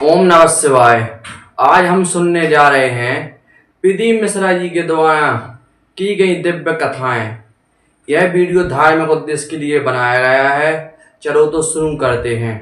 ओम नमः शिवाय। आज हम सुनने जा रहे हैं प्रदीप मिश्रा जी के द्वारा की गई दिव्य कथाएं। यह वीडियो धार्मिक उद्देश्य के लिए बनाया गया है। चलो तो शुरू करते हैं।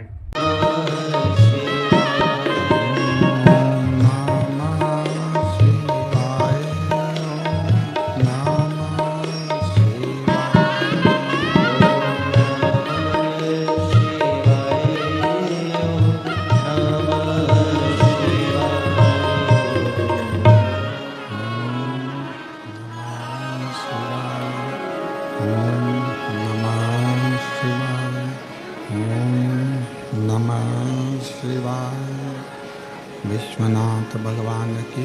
विश्वनाथ भगवान की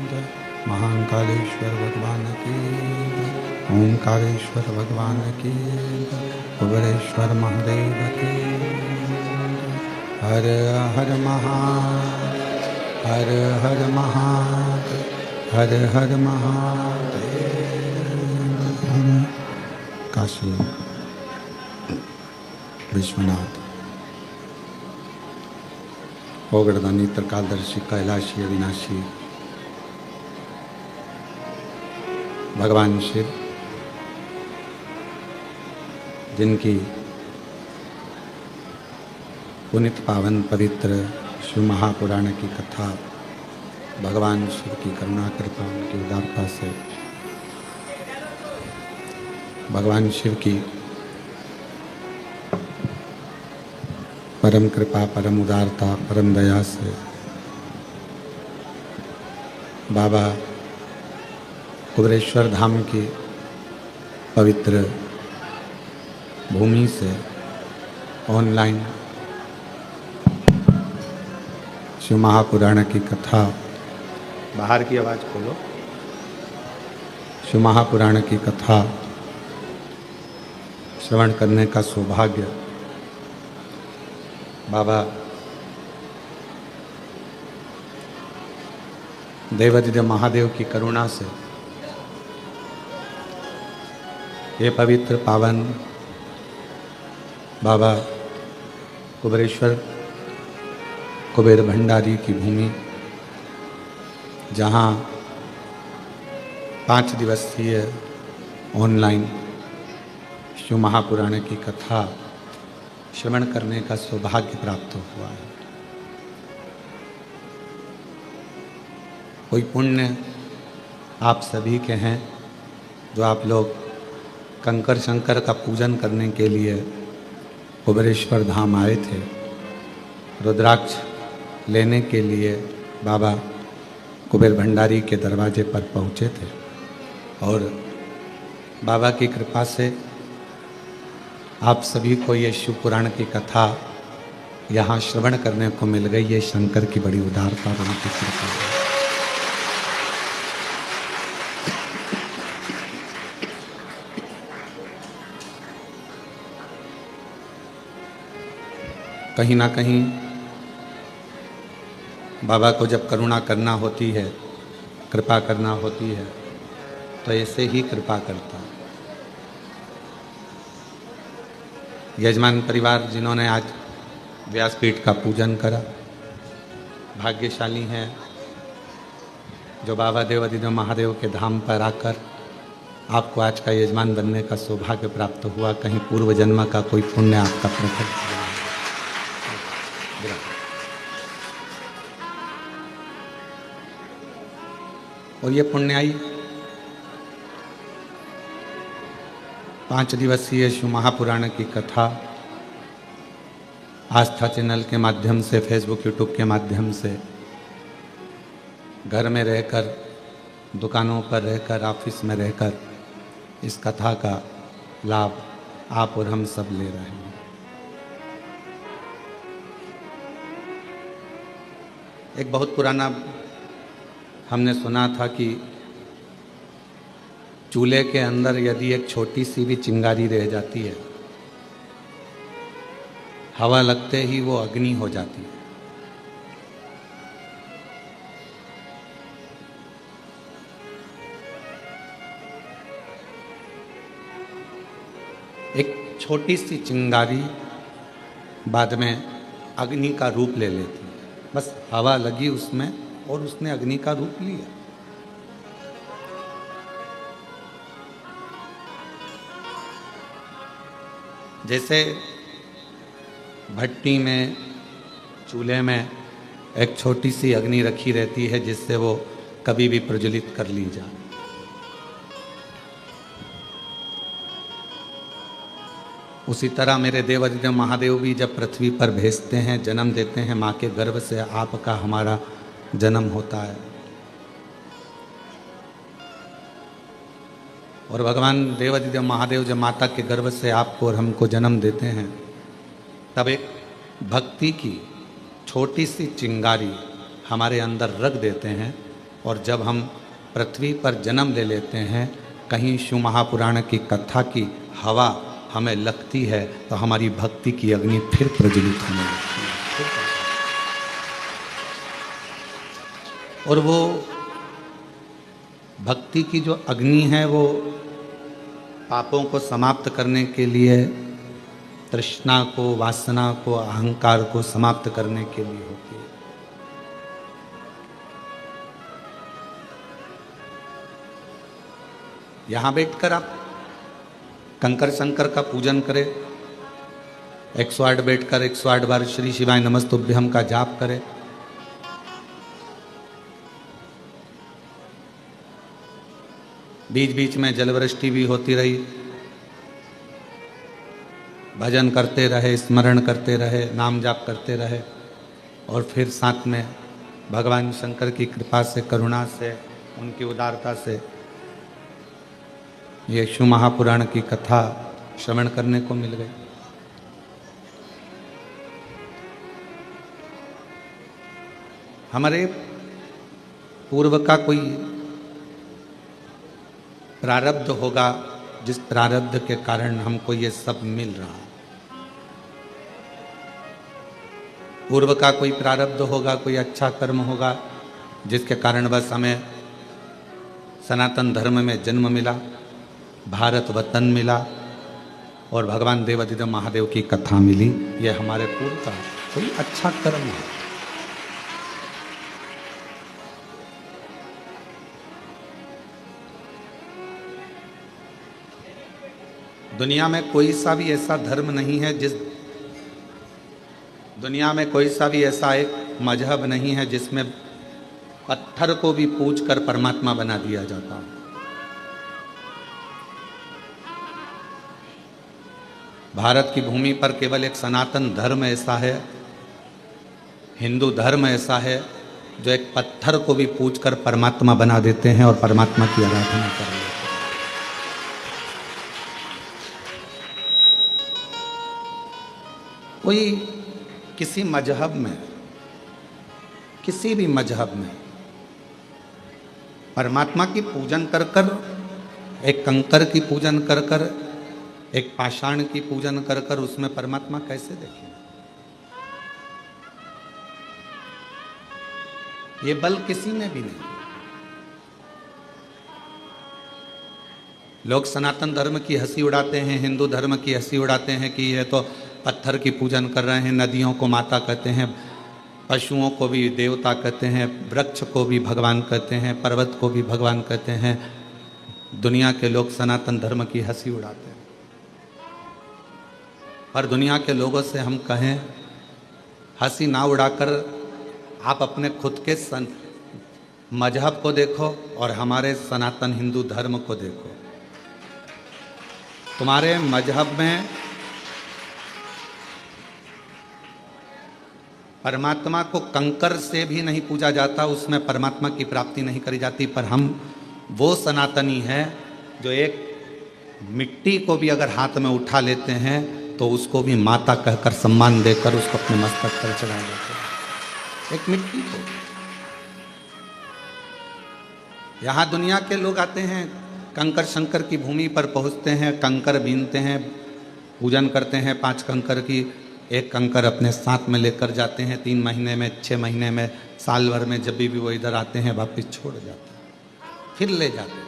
जय, महाकालेश्वर भगवान की जय, ओंकारेश्वर भगवान की जय, कुबेरेश्वर महादेव की जय। हर हर महादेव, हर हर महादेव, हर हर महादेव। काशी विश्वनाथ ओगड़दानी त्रिकालदर्शी कैलाशी अविनाशी भगवान शिव, जिनकी पुनित पावन पवित्र शिव महापुराण की कथा भगवान शिव की करुणा कृपा उनकी उदारता से भगवान शिव की परम कृपा परम उदारता परम दया से बाबा कुबेरेश्वर धाम की पवित्र भूमि से ऑनलाइन शिव महापुराण की कथा, बाहर की आवाज़ खोलो, शिव महापुराण की कथा श्रवण करने का सौभाग्य बाबा देवादिदेव महादेव की करुणा से ये पवित्र पावन बाबा कुबेरेश्वर कुबेर भंडारी की भूमि, जहाँ 5 दिवसीय ऑनलाइन शिव महापुराण की कथा श्रवण करने का सौभाग्य प्राप्त हुआ है। कोई पुण्य आप सभी के हैं जो आप लोग कंकर शंकर का पूजन करने के लिए कुबेरेश्वर धाम आए थे, रुद्राक्ष लेने के लिए बाबा कुबेर भंडारी के दरवाजे पर पहुँचे थे और बाबा की कृपा से आप सभी को ये शिव पुराण की कथा यहाँ श्रवण करने को मिल गई। ये शंकर की बड़ी उदारता और उनकी कृपा है। कहीं ना कहीं बाबा को जब करुणा करना होती है, कृपा करना होती है, तो ऐसे ही कृपा करता है। यजमान परिवार जिन्होंने आज व्यासपीठ का पूजन करा भाग्यशाली हैं, जो बाबा देवादिदेव महादेव के धाम पर आकर आपको आज का यजमान बनने का सौभाग्य प्राप्त हुआ। कहीं पूर्व जन्म का कोई पुण्य आपका प्रकट हुआ। और ये पुण्याई 5 दिवसीय शिव महापुराण की कथा आस्था चैनल के माध्यम से, फेसबुक यूट्यूब के माध्यम से, घर में रहकर, दुकानों पर रहकर, ऑफिस में रहकर इस कथा का लाभ आप और हम सब ले रहे हैं। एक बहुत पुराना हमने सुना था कि चूल्हे के अंदर यदि एक छोटी सी भी चिंगारी रह जाती है, हवा लगते ही वो अग्नि हो जाती है। एक छोटी सी चिंगारी बाद में अग्नि का रूप ले लेती है। बस हवा लगी उसमें और उसने अग्नि का रूप लिया। जैसे भट्टी में, चूल्हे में एक छोटी सी अग्नि रखी रहती है जिससे वो कभी भी प्रज्वलित कर ली जाए, उसी तरह मेरे देवाधिदेव महादेव भी जब पृथ्वी पर भेजते हैं, जन्म देते हैं, माँ के गर्भ से आपका हमारा जन्म होता है। और भगवान देवाधिदेव महादेव जब माता के गर्भ से आपको और हमको जन्म देते हैं, तब एक भक्ति की छोटी सी चिंगारी हमारे अंदर रख देते हैं। और जब हम पृथ्वी पर जन्म ले लेते हैं, कहीं शिव महापुराण की कथा की हवा हमें लगती है तो हमारी भक्ति की अग्नि फिर प्रज्वलित होने लगती है। और वो भक्ति की जो अग्नि है वो पापों को समाप्त करने के लिए, तृष्णा को, वासना को, अहंकार को समाप्त करने के लिए होती है। यहां बैठकर आप कंकर शंकर का पूजन करें, 108 बैठकर 108 बार श्री शिवाय नमस्तुभ्यम का जाप करें। बीच बीच में जलवृष्टि भी होती रही, भजन करते रहे, स्मरण करते रहे, नाम जाप करते रहे। और फिर साथ में भगवान शंकर की कृपा से, करुणा से, उनकी उदारता से ये शिव महापुराण की कथा श्रवण करने को मिल गई। हमारे पूर्व का कोई प्रारब्ध होगा, जिस प्रारब्ध के कारण हमको ये सब मिल रहा है। पूर्व का कोई प्रारब्ध होगा, कोई अच्छा कर्म होगा जिसके कारण बस हमें सनातन धर्म में जन्म मिला, भारत वतन मिला और भगवान देवाधिदेव महादेव की कथा मिली। ये हमारे पूर्व का कोई अच्छा कर्म है। दुनिया में कोई सा भी ऐसा धर्म नहीं है दुनिया में कोई सा भी ऐसा एक मजहब नहीं है जिसमें पत्थर को भी पूज कर परमात्मा बना दिया जाता है। भारत की भूमि पर केवल एक सनातन धर्म ऐसा है, हिंदू धर्म ऐसा है, जो एक पत्थर को भी पूज कर परमात्मा बना देते हैं और परमात्मा की आराधना कर रहे हैं। कोई किसी मजहब में, किसी भी मजहब में परमात्मा की पूजन कर कर, एक कंकर की पूजन कर कर, एक पाषाण की पूजन कर कर उसमें परमात्मा कैसे देखें? ये बल किसी में भी नहीं। लोग सनातन धर्म की हंसी उड़ाते हैं, हिंदू धर्म की हंसी उड़ाते हैं कि ये तो पत्थर की पूजन कर रहे हैं, नदियों को माता कहते हैं, पशुओं को भी देवता कहते हैं, वृक्ष को भी भगवान कहते हैं, पर्वत को भी भगवान कहते हैं। दुनिया के लोग सनातन धर्म की हंसी उड़ाते हैं। पर दुनिया के लोगों से हम कहें, हंसी ना उड़ाकर आप अपने खुद के मजहब को देखो और हमारे सनातन हिंदू धर्म को देखो। तुम्हारे मजहब में परमात्मा को कंकर से भी नहीं पूजा जाता, उसमें परमात्मा की प्राप्ति नहीं करी जाती। पर हम वो सनातनी हैं जो एक मिट्टी को भी अगर हाथ में उठा लेते हैं तो उसको भी माता कहकर सम्मान देकर उसको अपने मस्तक पर चढ़ा देते हैं। एक मिट्टी को। यहाँ दुनिया के लोग आते हैं, कंकर शंकर की भूमि पर पहुँचते हैं, कंकर बीनते हैं, पूजन करते हैं 5 कंकर की। एक कंकर अपने साथ में लेकर जाते हैं, 3 महीने में, 6 महीने में, साल भर में, जब भी वो इधर आते हैं वापस छोड़ जाते हैं, फिर ले जाते हैं।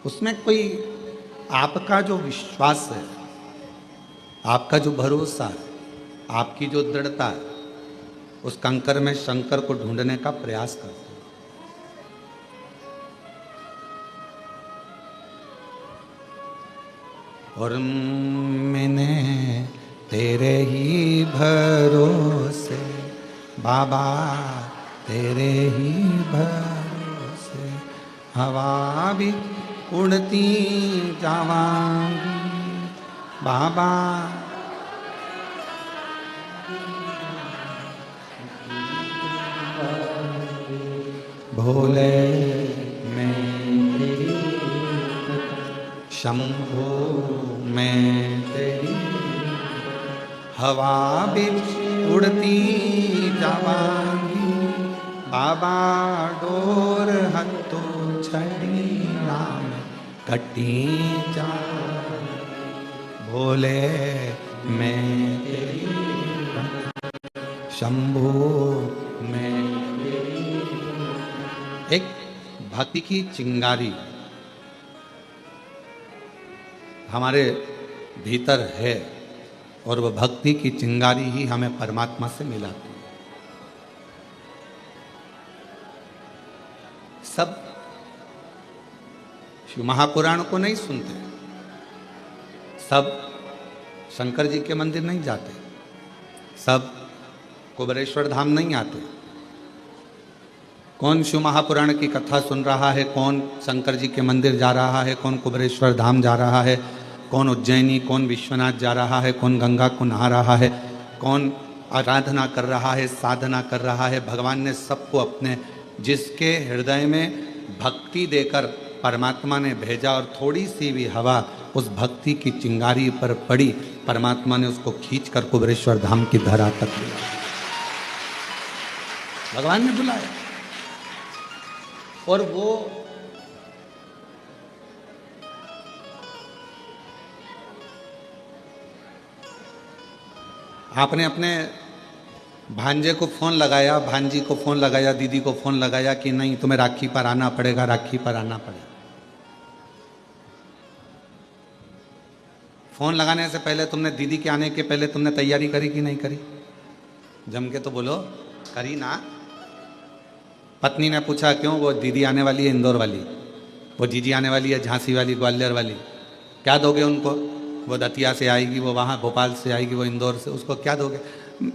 उसमें कोई आपका जो विश्वास है, आपका जो भरोसा है, आपकी जो दृढ़ता है, उस कंकर में शंकर को ढूंढने का प्रयास करते हैं। और मैंने तेरे ही भरोसे बाबा, तेरे ही भरोसे हवा भी उड़ती जावांगी बाबा। भोले मैं तेरी, शंभो मैं तेरी, हवा भी उड़ती जावांगी बाबा। डोर हत्तो छड़ी राम कटी जा, भोले मैं तेरी, शंभो मैं तेरी। एक भक्ति की चिंगारी हमारे भीतर है, और वह भक्ति की चिंगारी ही हमें परमात्मा से मिलाती है। सब शिव महापुराण को नहीं सुनते, सब शंकर जी के मंदिर नहीं जाते, सब कुबेरेश्वर धाम नहीं आते। कौन शिव महापुराण की कथा सुन रहा है, कौन शंकर जी के मंदिर जा रहा है, कौन कुबेरेश्वर धाम जा रहा है, कौन उज्जैनी, कौन विश्वनाथ जा रहा है, कौन गंगा को नहा रहा है, कौन आराधना कर रहा है, साधना कर रहा है। भगवान ने सबको अपने, जिसके हृदय में भक्ति देकर परमात्मा ने भेजा और थोड़ी सी भी हवा उस भक्ति की चिंगारी पर पड़ी, परमात्मा ने उसको खींचकर कुबेरेश्वर धाम की धरा तक लिया। भगवान ने बुलाया, और वो आपने अपने भांजे को फोन लगाया, भांजी को फोन लगाया, दीदी को फोन लगाया कि नहीं तुम्हें राखी पर आना पड़ेगा, राखी पर आना पड़ेगा। फोन लगाने से पहले तुमने, दीदी के आने के पहले तुमने तैयारी करी कि नहीं करी? जम के तो बोलो, करी ना। पत्नी ने पूछा क्यों? वो दीदी आने वाली है इंदौर वाली, वो जीजी आने वाली है झांसी वाली, ग्वालियर वाली, क्या दोगे उनको? वो दतिया से आएगी, वो वहाँ भोपाल से आएगी, वो इंदौर से, उसको क्या दोगे?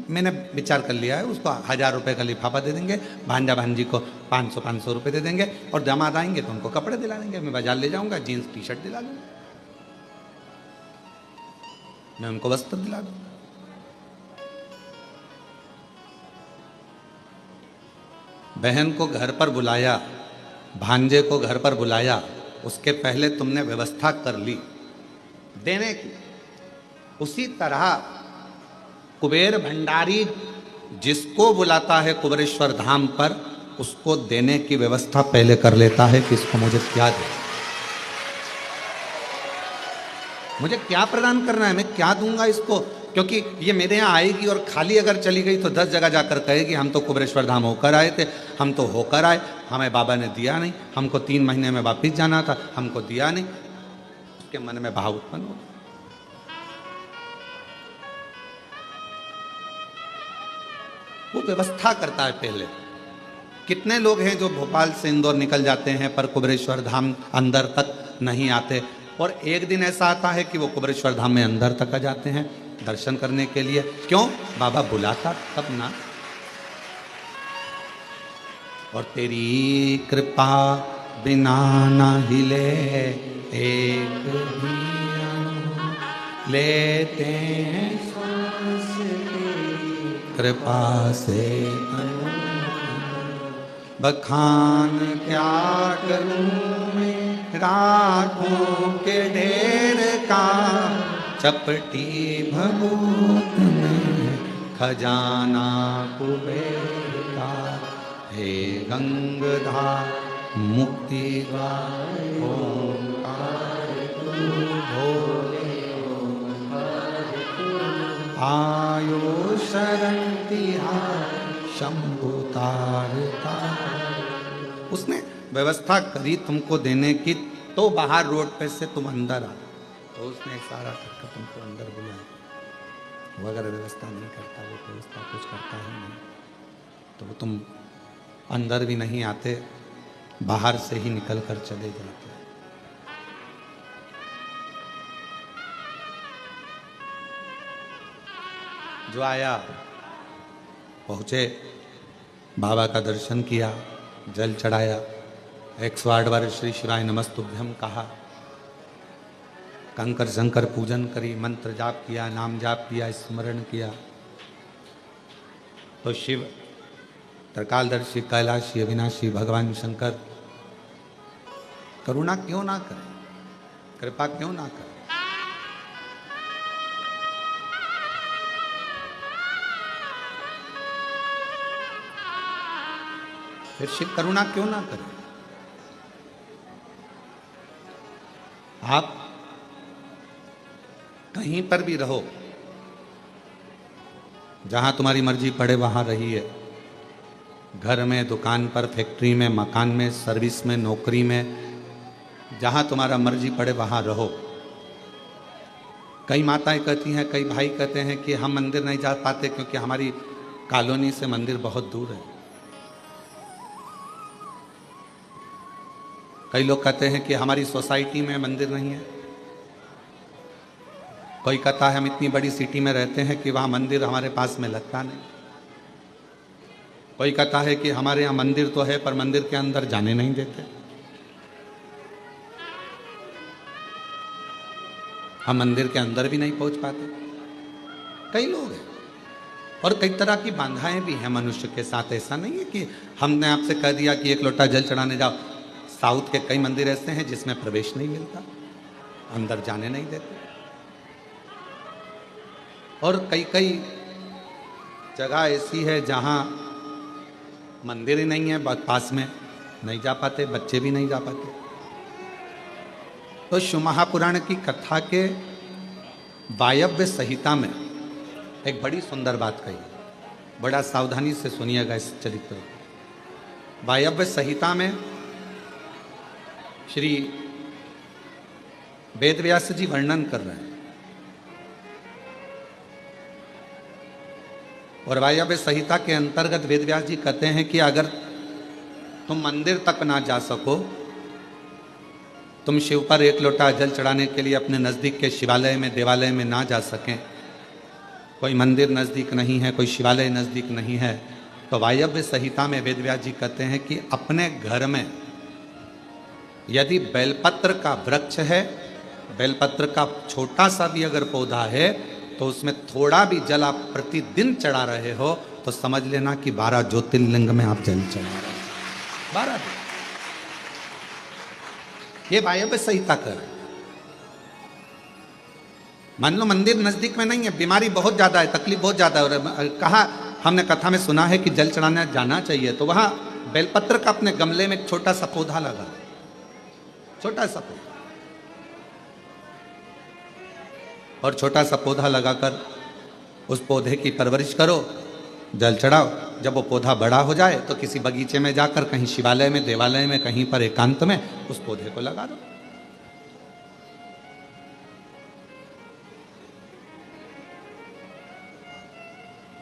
मैंने विचार कर लिया है, उसको 1000 रुपये का लिफाफा दे देंगे, भांजा भांजी को 500 रुपये दे देंगे, और दामाद आएंगे तो उनको कपड़े दिला देंगे। मैं बाजार ले जाऊंगा, जीन्स टी शर्ट दिला दूंगा, मैं उनको वस्त्र दिला दूंगा। बहन को घर पर बुलाया, भांजे को घर पर बुलाया, उसके पहले तुमने व्यवस्था कर ली देने की। उसी तरह कुबेर भंडारी जिसको बुलाता है कुबेरेश्वर धाम पर, उसको देने की व्यवस्था पहले कर लेता है कि इसको मुझे क्या दे, मुझे क्या प्रदान करना है, मैं क्या दूंगा इसको। क्योंकि ये मेरे यहाँ आएगी और खाली अगर चली गई तो 10 जगह जाकर कहेगी हम तो कुबेरेश्वर धाम होकर आए थे, हम तो होकर आए, हमें बाबा ने दिया नहीं, हमको 3 महीने में वापिस जाना था, हमको दिया नहीं। उसके मन में भाव उत्पन्न हो। वो व्यवस्था करता है पहले। कितने लोग हैं जो भोपाल से इंदौर निकल जाते हैं पर कुबेरेश्वर धाम अंदर तक नहीं आते, और एक दिन ऐसा आता है कि वो कुबेरेश्वर धाम में अंदर तक आ जाते हैं दर्शन करने के लिए। क्यों? बाबा बुलाता तब ना। और तेरी कृपा बिना ना हिले एक भी अणु, लेते हैं सांस तेरी कृपा से अणु। बखान क्या करूं मैं राखों के ढेर का, चपटी भभूत में खजाना कुबेर का। हे गंगाधर मुक्ति द्वार ओंकार तू भोले ओंकार तू, आयो शरण तिहार शंभु तारता। उसने व्यवस्था करी तुमको देने की, तो बाहर रोड पे से तुम अंदर आ, तो उसने इशारा करके तुमको अंदर बुलाया। वो अगर व्यवस्था नहीं करता, वो व्यवस्था कुछ करता ही नहीं, तो वो तुम अंदर भी नहीं आते, बाहर से ही निकल कर चले जाते। जो आया पहुँचे, बाबा का दर्शन किया, जल चढ़ाया, 108 बार श्री शिवाय नमस्तुभ्यम कहा, कंकर शंकर पूजन करी, मंत्र जाप किया, नाम जाप किया, स्मरण किया, तो शिव त्रिकालदर्शी कैलाशी अविनाशी भगवान शंकर करुणा क्यों ना करें, कृपा क्यों ना करें। फिर शिव करुणा क्यों ना करें। आप कहीं पर भी रहो, जहां तुम्हारी मर्जी पड़े वहां रहिए, घर में, दुकान पर, फैक्ट्री में, मकान में, सर्विस में, नौकरी में, जहां तुम्हारा मर्जी पड़े वहां रहो। कई माताएं कहती हैं, कई भाई कहते हैं कि हम मंदिर नहीं जा पाते क्योंकि हमारी कॉलोनी से मंदिर बहुत दूर है। कई लोग कहते हैं कि हमारी सोसाइटी में मंदिर नहीं है। कोई कहता है हम इतनी बड़ी सिटी में रहते हैं कि वहाँ मंदिर हमारे पास में लगता नहीं। कोई कहता है कि हमारे यहाँ मंदिर तो है पर मंदिर के अंदर जाने नहीं देते, हम मंदिर के अंदर भी नहीं पहुंच पाते। कई लोग हैं और कई तरह की बाधाएं भी हैं मनुष्य के साथ। ऐसा नहीं है कि हमने आपसे कह दिया कि एक लोटा जल चढ़ाने जाओ। साउथ के कई मंदिर ऐसे हैं जिसमें प्रवेश नहीं मिलता, अंदर जाने नहीं देते। और कई कई जगह ऐसी है जहां मंदिर ही नहीं है, पास में नहीं जा पाते, बच्चे भी नहीं जा पाते। तो शिव महापुराण की कथा के वायव्य संहिता में एक बड़ी सुंदर बात कही, बड़ा सावधानी से सुनिएगा इस चरित्र को। वायव्य संहिता में श्री वेदव्यास जी वर्णन कर रहे हैं, और वायव्य संहिता के अंतर्गत वेदव्यास जी कहते हैं कि अगर तुम मंदिर तक ना जा सको, तुम शिव पर एक लोटा जल चढ़ाने के लिए अपने नज़दीक के शिवालय में, देवालय में ना जा सकें, कोई मंदिर नज़दीक नहीं है, कोई शिवालय नज़दीक नहीं है, तो वायव्य संहिता में वेदव्यास जी कहते हैं कि अपने घर में यदि बेलपत्र का वृक्ष है, बेलपत्र का छोटा सा भी अगर पौधा है, तो उसमें थोड़ा भी जल आप प्रतिदिन चढ़ा रहे हो तो समझ लेना कि 12 ज्योतिर्लिंग में आप जल चढ़ा रहे हो। 12 दिन। ये वायव्य संहिता कर। मान लो मंदिर नजदीक में नहीं है, बीमारी बहुत ज्यादा है, तकलीफ बहुत ज्यादा है, और कहा हमने कथा में सुना है कि जल चढ़ाने जाना चाहिए, तो वहां बेलपत्र का अपने गमले में एक छोटा सा पौधा लगा, छोटा सा पौधा, और छोटा सा पौधा लगाकर उस पौधे की परवरिश करो, जल चढ़ाओ। जब वो पौधा बड़ा हो जाए तो किसी बगीचे में जाकर, कहीं शिवालय में, देवालय में, कहीं पर एकांत में उस पौधे को लगा दो।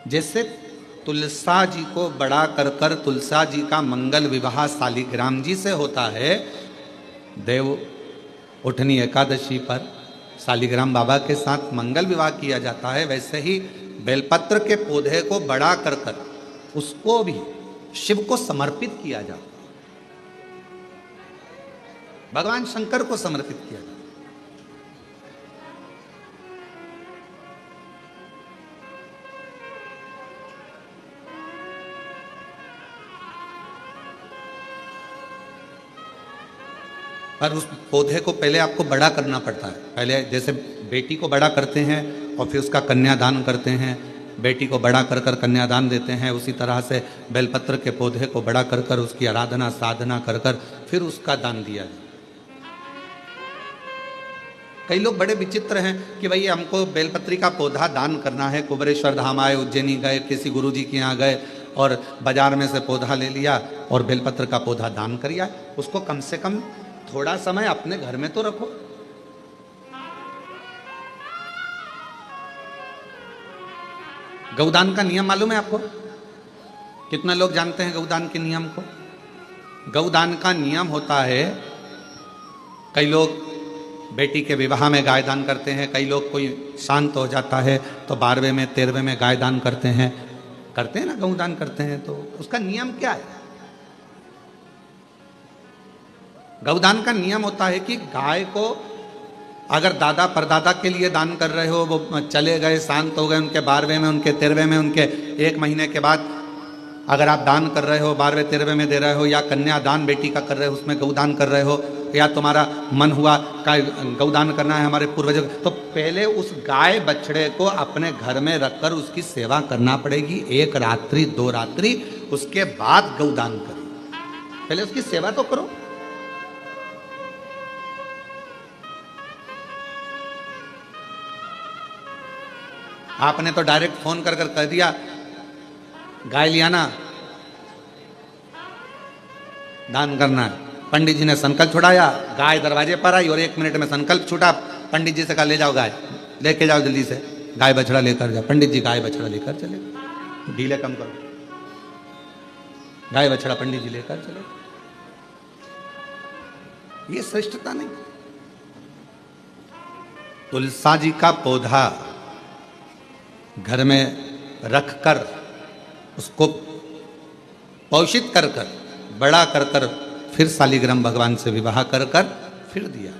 जैसे तुलसा जी को बड़ा कर कर तुलसा जी का मंगल विवाह शालिग्राम जी से होता है, देव उठनी एकादशी पर शालिग्राम बाबा के साथ मंगल विवाह किया जाता है, वैसे ही बेलपत्र के पौधे को बड़ा कर कर उसको भी शिव को समर्पित किया जाता है, भगवान शंकर को समर्पित किया जाता है। पर उस पौधे को पहले आपको बड़ा करना पड़ता है। पहले जैसे बेटी को बड़ा करते हैं और फिर उसका कन्यादान करते हैं, बेटी को बड़ा कर कर कन्यादान देते हैं, उसी तरह से बेलपत्र के पौधे को बड़ा कर कर उसकी आराधना साधना कर कर फिर उसका दान दिया जाए। कई लोग बड़े विचित्र हैं कि भाई हमको बेलपत्री का पौधा दान करना है, कुबेरेश्वर धाम आए, उज्जैनी गए, किसी गुरुजी के यहाँ गए और बाजार में से पौधा ले लिया और बेलपत्र का पौधा दान कर दिया। उसको कम से कम थोड़ा समय अपने घर में तो रखो। गौदान का नियम मालूम है आपको? कितना लोग जानते हैं गौदान के नियम को? गौदान का नियम होता है, कई लोग बेटी के विवाह में गाय दान करते हैं, कई लोग कोई शांत हो जाता है तो 12वें में 13वें में गाय दान करते हैं ना, गौदान करते हैं। तो उसका नियम क्या है? गौदान का नियम होता है कि गाय को अगर दादा परदादा के लिए दान कर रहे हो, वो चले गए, शांत हो गए, उनके 12वें में, उनके 13वें में, उनके 1 महीने के बाद अगर आप दान कर रहे हो, 12वें 13वें में दे रहे हो, या कन्या दान बेटी का कर रहे हो, उसमें गौदान कर रहे हो, या तुम्हारा मन हुआ का गौदान करना है हमारे पूर्वजों, तो पहले उस गाय बछड़े को अपने घर में रखकर उसकी सेवा करना पड़ेगी 1 रात्रि 2 रात्रि, उसके बाद गौदान करो। पहले उसकी सेवा तो करो। आपने तो डायरेक्ट फोन कर कर कह दिया गाय लिया ना, दान करना है। पंडित जी ने संकल्प छुड़ाया, गाय दरवाजे पर आई और 1 मिनट में संकल्प छूटा। पंडित जी से कहा ले जाओ गाय, लेके जाओ जल्दी से, गाय बछड़ा लेकर जाओ। पंडित जी गाय बछड़ा लेकर चले, ढीले कम करो, गाय बछड़ा पंडित जी लेकर चले। ये श्रेष्ठता नहीं। तुलसा जी का पौधा घर में रखकर उसको पोषित कर कर बड़ा कर कर फिर शालिग्राम भगवान से विवाह कर कर फिर दिया।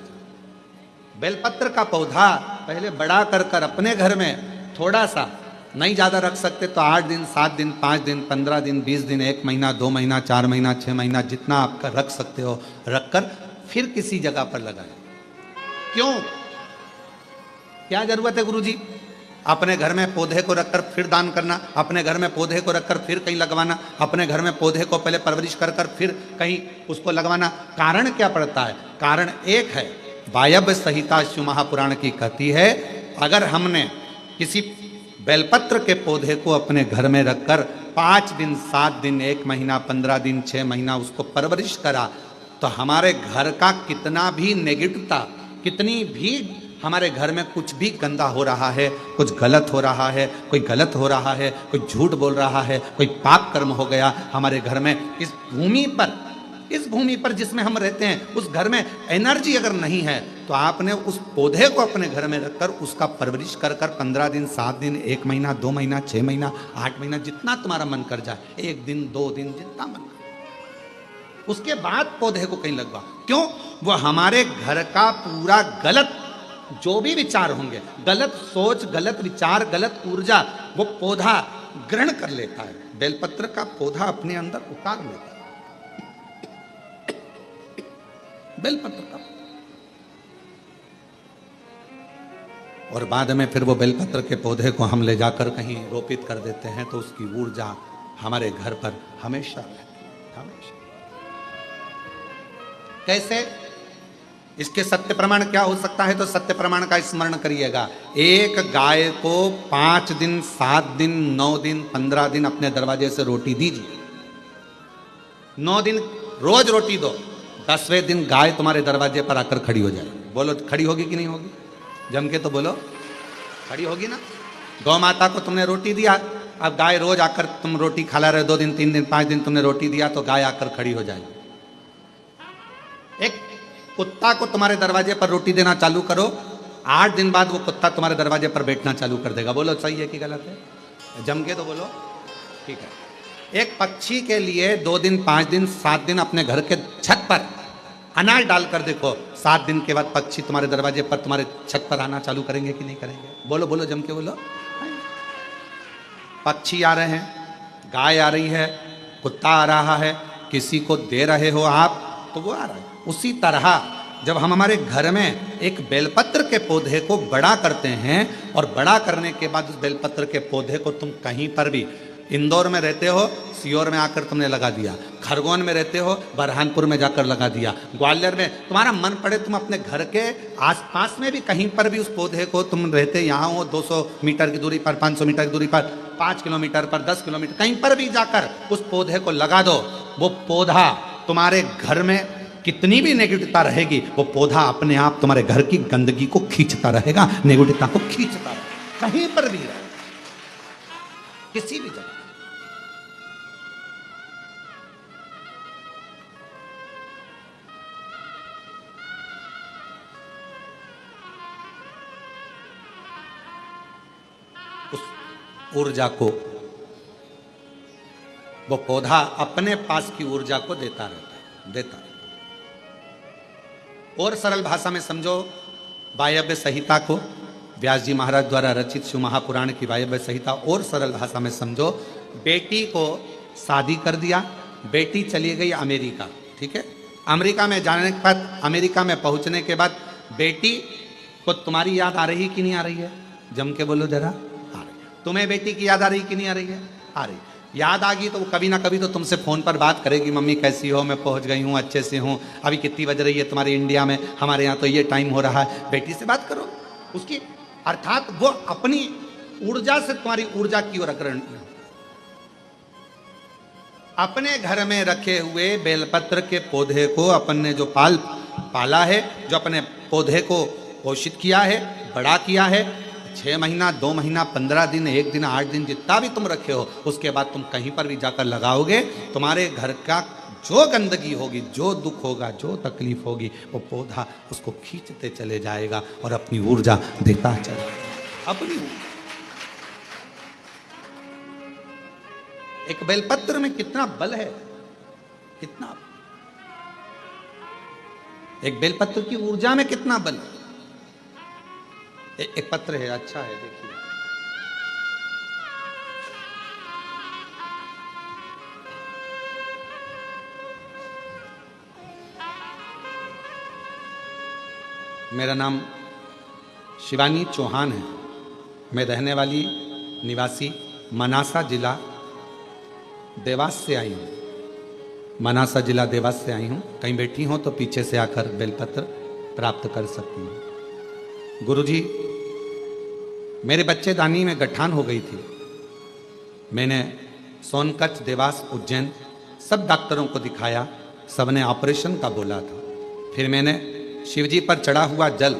बेलपत्र का पौधा पहले बड़ा कर कर अपने घर में थोड़ा सा, नहीं ज़्यादा रख सकते तो 8 दिन 7 दिन 5 दिन 15 दिन 20 दिन 1 महीना 2 महीना 4 महीना 6 महीना जितना आपका रख सकते हो रखकर फिर किसी जगह पर लगाए। क्यों? क्या जरूरत है गुरुजी अपने घर में पौधे को रखकर फिर दान करना, अपने घर में पौधे को रखकर फिर कहीं लगवाना, अपने घर में पौधे को पहले परवरिश कर कर फिर कहीं उसको लगवाना? कारण क्या पड़ता है? कारण एक है, वायव्य संहिता शिव महापुराण की कहती है, अगर हमने किसी बेलपत्र के पौधे को अपने घर में रखकर 5 दिन 7 दिन 1 महीना 15 दिन 6 महीना उसको परवरिश करा तो हमारे घर का कितना भी नेगेटिवता, कितनी भी हमारे घर में कुछ भी गंदा हो रहा है, कुछ गलत हो रहा है, कोई गलत हो रहा है, कोई झूठ बोल रहा है, कोई पाप कर्म हो गया हमारे घर में, इस भूमि पर जिसमें हम रहते हैं उस घर में एनर्जी अगर नहीं है तो आपने उस पौधे को अपने घर में रखकर उसका परवरिश कर कर 15 दिन 7 दिन 1 महीना 2 महीना 6 महीना 8 महीना जितना तुम्हारा मन कर जाए, 1 दिन 2 दिन जितना मन कर, उसके बाद पौधे को कहीं लगवा। क्यों? वो हमारे घर का पूरा गलत जो भी विचार होंगे, गलत सोच, गलत विचार, गलत ऊर्जा वो पौधा ग्रहण कर लेता है। बेलपत्र का पौधा अपने अंदर उतार लेता है। बेलपत्र का, और बाद में फिर वो बेलपत्र के पौधे को हम ले जाकर कहीं रोपित कर देते हैं तो उसकी ऊर्जा हमारे घर पर हमेशा रहती है, हमेशा। कैसे? इसके सत्य प्रमाण क्या हो सकता है? तो सत्य प्रमाण का स्मरण करिएगा। एक गाय को 5 दिन 7 दिन 9 दिन 15 दिन अपने दरवाजे से रोटी दीजिए। 9 दिन रोज रोटी दो, 10वें दिन गाय तुम्हारे दरवाजे पर आकर खड़ी हो जाए। बोलो खड़ी होगी कि नहीं होगी? जम के तो बोलो, खड़ी होगी ना। गौ माता को तुमने रोटी दिया, अब गाय रोज आकर तुम रोटी खा रहे हो, 2 दिन 3 दिन 5 दिन तुमने रोटी दिया तो गाय आकर खड़ी हो जाएगी। एक कुत्ता को तुम्हारे दरवाजे पर रोटी देना चालू करो, 8 दिन बाद वो कुत्ता तुम्हारे दरवाजे पर बैठना चालू कर देगा। बोलो सही है कि गलत है? जम के तो बोलो, ठीक है। एक पक्षी के लिए 2 दिन 5 दिन 7 दिन अपने घर के छत पर अनाज डालकर देखो, 7 दिन के बाद पक्षी तुम्हारे दरवाजे पर तुम्हारे छत पर आना चालू करेंगे कि नहीं करेंगे? बोलो बोलो जम के बोलो। पक्षी आ रहे हैं, गाय आ रही है, कुत्ता आ रहा है, किसी को दे रहे हो आप तो वो आ रहा है। उसी तरह जब हम हमारे घर में एक बेलपत्र के पौधे को बड़ा करते हैं और बड़ा करने के बाद उस बेलपत्र के पौधे को तुम कहीं पर भी, इंदौर में रहते हो सीहोर में आकर तुमने लगा दिया, खरगोन में रहते हो बरहानपुर में जाकर लगा दिया, ग्वालियर में तुम्हारा मन पड़े तुम अपने घर के आसपास में भी कहीं पर भी उस पौधे को तुम रहते यहाँ हो 200 मीटर की दूरी पर, 500 मीटर की दूरी पर, 5 किलोमीटर पर, 10 किलोमीटर कहीं पर भी जाकर उस पौधे को लगा दो। वो पौधा तुम्हारे घर में कितनी भी नेगेटिवता रहेगी, वो पौधा अपने आप तुम्हारे घर की गंदगी को खींचता रहेगा, नेगेटिवता को खींचता रहेगा, कहीं पर भी रहे। किसी भी जगह। उस ऊर्जा को वो पौधा अपने पास की ऊर्जा को देता रहता है, देता है। और सरल भाषा में समझो, वायव्य संहिता को व्यास जी महाराज द्वारा रचित शिव महापुराण की वायव्य संहिता और सरल भाषा में समझो, बेटी को शादी कर दिया, बेटी चली गई अमेरिका, ठीक है। अमेरिका में जाने के बाद, अमेरिका में पहुंचने के बाद बेटी को तुम्हारी याद आ रही कि नहीं आ रही है? जम के बोलो जरा, आ रही है। तुम्हें बेटी की याद आ रही कि नहीं आ रही है? आ रही। याद आ गई तो वो कभी ना कभी तो तुमसे फोन पर बात करेगी, मम्मी कैसी हो, मैं पहुंच गई हूँ, अच्छे से हूँ, अभी कितनी बज रही है तुम्हारे इंडिया में, हमारे यहाँ तो ये टाइम हो रहा है। बेटी से बात करो उसकी, अर्थात वो अपनी ऊर्जा से तुम्हारी ऊर्जा की ओर अग्रणी। अपने घर में रखे हुए बेलपत्र के पौधे को अपन ने जो पाला है, जो अपने पौधे को पोषित किया है, बड़ा किया है, 6 महीना, 2 महीना, 15 दिन, 1 दिन, 8 दिन, जितना भी तुम रखे हो, उसके बाद तुम कहीं पर भी जाकर लगाओगे, तुम्हारे घर का जो गंदगी होगी, जो दुख होगा, जो तकलीफ होगी, वो पौधा उसको खींचते चले जाएगा और अपनी ऊर्जा देता चलेगा। अपनी एक बेलपत्र में कितना बल है, कितना, एक बेलपत्र की ऊर्जा में कितना बल है। एक पत्र है, अच्छा है, देखिए। मेरा नाम शिवानी चौहान है। मैं रहने वाली निवासी मनासा जिला देवास से आई हूँ। मनासा जिला देवास से आई हूँ। कहीं बैठी हो तो पीछे से आकर बेलपत्र प्राप्त कर सकती हूँ। गुरुजी, मेरे बच्चेदानी में गठान हो गई थी। मैंने सोनकच्छ, देवास, उज्जैन सब डॉक्टरों को दिखाया, सबने ऑपरेशन का बोला था। फिर मैंने शिवजी पर चढ़ा हुआ जल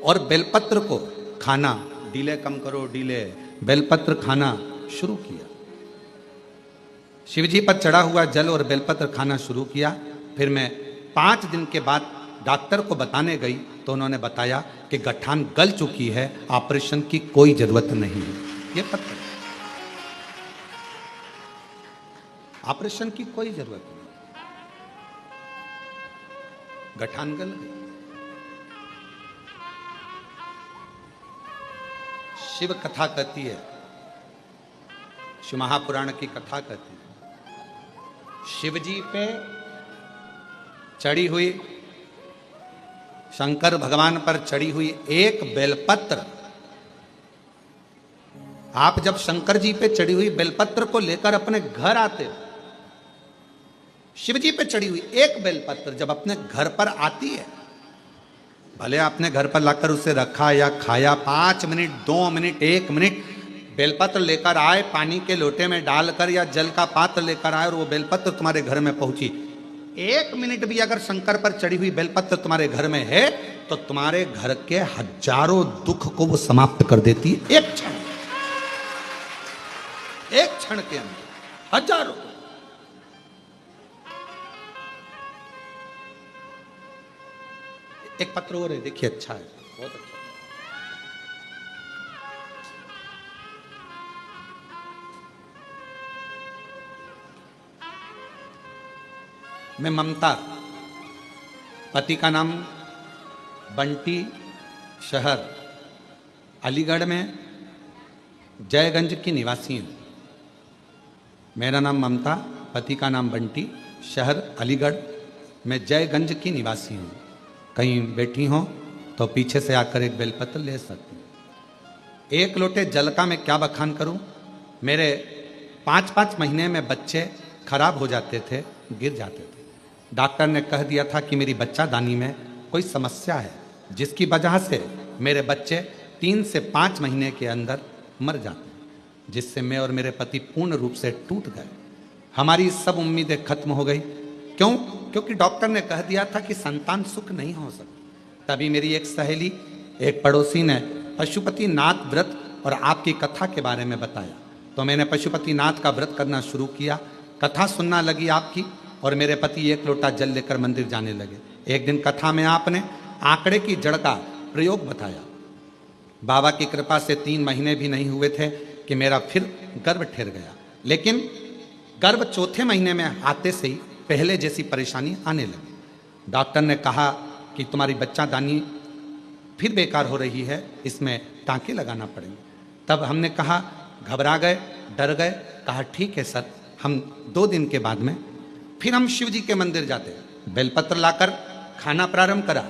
और बेलपत्र को खाना, डीले कम करो डीले, बेलपत्र खाना शुरू किया। शिवजी पर चढ़ा हुआ जल और बेलपत्र खाना शुरू किया। फिर मैं 5 दिन के बाद डॉक्टर को बताने गई तो उन्होंने बताया कि गठान गल चुकी है, ऑपरेशन की कोई जरूरत नहीं है। ये पत्र, ऑपरेशन की कोई जरूरत नहीं, गठान गल गई। शिव कथा कहती है, शिव महापुराण की कथा कहती है, शिवजी पे चढ़ी हुई, शंकर भगवान पर चढ़ी हुई एक बेलपत्र, आप जब शंकर जी पे चढ़ी हुई बेलपत्र को लेकर अपने घर आते हो, शिवजी पे चढ़ी हुई एक बेलपत्र जब अपने घर पर आती है, भले आपने घर पर लाकर उसे रखा या खाया, 5 मिनट, 2 मिनट, 1 मिनट बेलपत्र लेकर आए, पानी के लोटे में डालकर या जल का पात्र लेकर आए और वो बेलपत्र तुम्हारे घर में पहुंची, 1 मिनट भी अगर शंकर पर चढ़ी हुई बेलपत्र तुम्हारे घर में है तो तुम्हारे घर के हजारों दुख को वो समाप्त कर देती है। एक क्षण, एक क्षण के अंदर हजारों। एक पत्र और है, देखिए, अच्छा है, बहुत अच्छा। मैं ममता, पति का नाम बंटी, शहर अलीगढ़ में जयगंज की निवासी हूँ। मेरा नाम ममता, पति का नाम बंटी, शहर अलीगढ़ में जयगंज की निवासी हूँ। कहीं बैठी हो तो पीछे से आकर एक बेलपत्र ले सकती हूँ। 1 लोटे जल का मैं क्या बखान करूँ। मेरे 5-5 महीने में बच्चे खराब हो जाते थे, गिर जाते थे। डॉक्टर ने कह दिया था कि मेरी बच्चादानी में कोई समस्या है, जिसकी वजह से मेरे बच्चे 3 से 5 महीने के अंदर मर जाते हैं, जिससे मैं और मेरे पति पूर्ण रूप से टूट गए। हमारी सब उम्मीदें खत्म हो गई। क्यों? क्योंकि डॉक्टर ने कह दिया था कि संतान सुख नहीं हो सकती। तभी मेरी एक सहेली, एक पड़ोसी ने पशुपति नाथ व्रत और आपकी कथा के बारे में बताया, तो तो मैंने पशुपतिनाथ का व्रत करना शुरू किया। कथा सुनना लगी आपकी, और मेरे पति 1 लोटा जल लेकर मंदिर जाने लगे। एक दिन कथा में आपने आंकड़े की जड़ का प्रयोग बताया। बाबा की कृपा से 3 महीने भी नहीं हुए थे कि मेरा फिर गर्भ ठहर गया, लेकिन गर्भ चौथे महीने में आते से ही पहले जैसी परेशानी आने लगी। डॉक्टर ने कहा कि तुम्हारी बच्चादानी फिर बेकार हो रही है, इसमें टांके लगाना पड़ेंगे। तब हमने कहा, घबरा गए, डर गए। कहा ठीक है सर, हम 2 दिन के बाद में फिर हम शिव जी के मंदिर जाते। बेलपत्र लाकर खाना प्रारंभ करा।